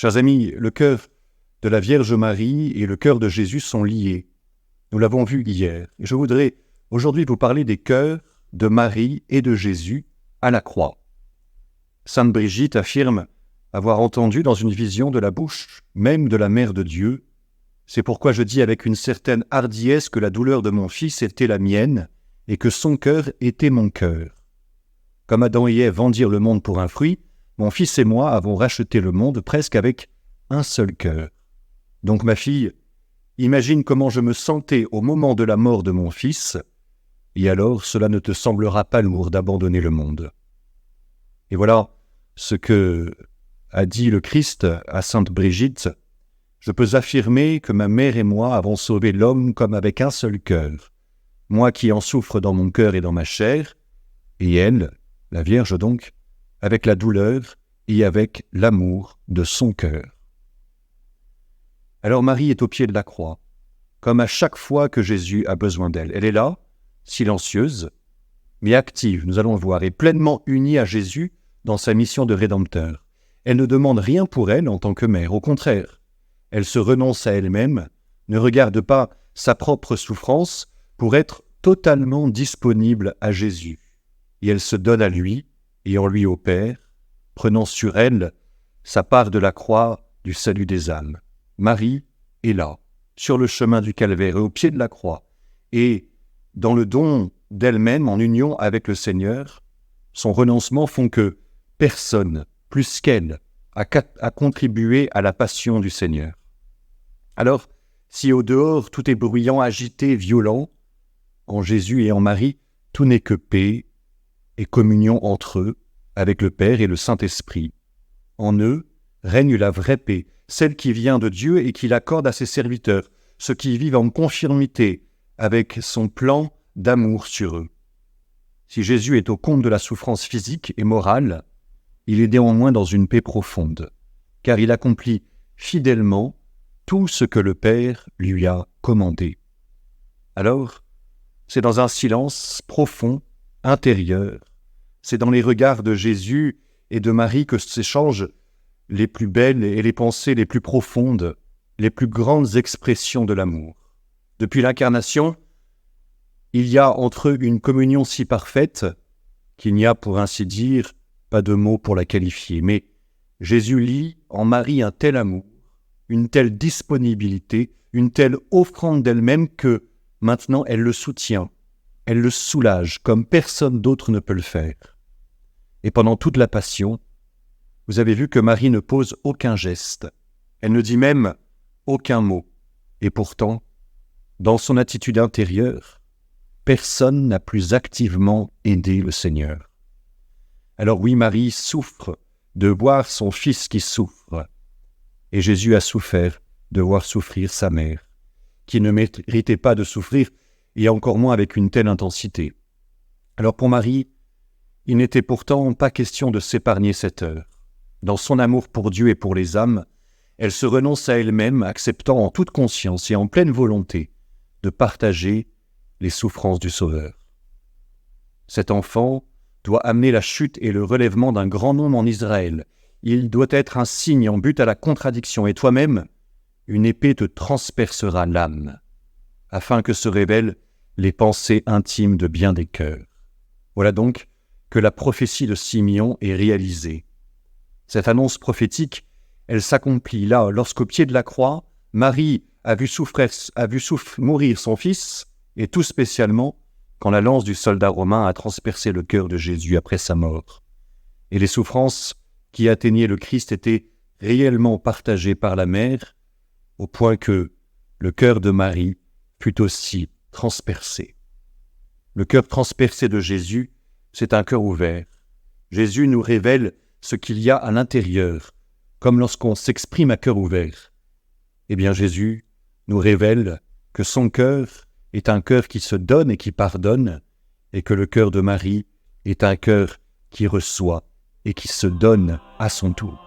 Chers amis, le cœur de la Vierge Marie et le cœur de Jésus sont liés. Nous l'avons vu hier. Et je voudrais aujourd'hui vous parler des cœurs de Marie et de Jésus à la croix. Sainte Brigitte affirme avoir entendu dans une vision de la bouche même de la Mère de Dieu. C'est pourquoi je dis avec une certaine hardiesse que la douleur de mon fils était la mienne et que son cœur était mon cœur. Comme Adam et Ève vendirent le monde pour un fruit, mon fils et moi avons racheté le monde presque avec un seul cœur. Donc ma fille, imagine comment je me sentais au moment de la mort de mon fils, et alors cela ne te semblera pas lourd d'abandonner le monde. Et voilà ce que a dit le Christ à Sainte Brigitte. Je peux affirmer que ma mère et moi avons sauvé l'homme comme avec un seul cœur, moi qui en souffre dans mon cœur et dans ma chair, et elle, la Vierge donc, avec la douleur et avec l'amour de son cœur. Alors Marie est au pied de la croix, comme à chaque fois que Jésus a besoin d'elle. Elle est là, silencieuse, mais active, nous allons le voir, et pleinement unie à Jésus dans sa mission de rédempteur. Elle ne demande rien pour elle en tant que mère, au contraire. Elle se renonce à elle-même, ne regarde pas sa propre souffrance pour être totalement disponible à Jésus. Et elle se donne à lui et en lui au Père, prenant sur elle sa part de la croix du salut des âmes. Marie est là, sur le chemin du calvaire et au pied de la croix, et dans le don d'elle-même en union avec le Seigneur, son renoncement font que personne, plus qu'elle, a contribué à la passion du Seigneur. Alors, si au dehors tout est bruyant, agité, violent, en Jésus et en Marie, tout n'est que paix et communion entre eux, avec le Père et le Saint-Esprit. En eux règne la vraie paix, celle qui vient de Dieu et qu'il accorde à ses serviteurs, ceux qui vivent en conformité avec son plan d'amour sur eux. Si Jésus est au comble de la souffrance physique et morale, il est néanmoins dans une paix profonde, car il accomplit fidèlement tout ce que le Père lui a commandé. Alors, c'est dans un silence profond, intérieur, c'est dans les regards de Jésus et de Marie que s'échangent les plus belles et les pensées les plus profondes, les plus grandes expressions de l'amour. Depuis l'incarnation, il y a entre eux une communion si parfaite qu'il n'y a, pour ainsi dire, pas de mots pour la qualifier. Mais Jésus lie en Marie un tel amour, une telle disponibilité, une telle offrande d'elle-même que maintenant elle le soutient, elle le soulage comme personne d'autre ne peut le faire. Et pendant toute la passion, vous avez vu que Marie ne pose aucun geste, elle ne dit même aucun mot. Et pourtant, dans son attitude intérieure, personne n'a plus activement aidé le Seigneur. Alors oui, Marie souffre de voir son fils qui souffre, et Jésus a souffert de voir souffrir sa mère, qui ne méritait pas de souffrir, et encore moins avec une telle intensité. Alors pour Marie, il n'était pourtant pas question de s'épargner cette heure. Dans son amour pour Dieu et pour les âmes, elle se renonce à elle-même, acceptant en toute conscience et en pleine volonté de partager les souffrances du Sauveur. Cet enfant doit amener la chute et le relèvement d'un grand nombre en Israël. Il doit être un signe en but à la contradiction, et toi-même, une épée te transpercera l'âme, afin que se révèlent les pensées intimes de bien des cœurs. Voilà donc que la prophétie de Simeon est réalisée. Cette annonce prophétique, elle s'accomplit là, lorsqu'au pied de la croix, Marie a vu mourir son fils, et tout spécialement quand la lance du soldat romain a transpercé le cœur de Jésus après sa mort. Et les souffrances qui atteignaient le Christ étaient réellement partagées par la mère, au point que le cœur de Marie fut aussi transpercé. Le cœur transpercé de Jésus, c'est un cœur ouvert. Jésus nous révèle ce qu'il y a à l'intérieur, comme lorsqu'on s'exprime à cœur ouvert. Eh bien Jésus nous révèle que son cœur est un cœur qui se donne et qui pardonne, et que le cœur de Marie est un cœur qui reçoit et qui se donne à son tour.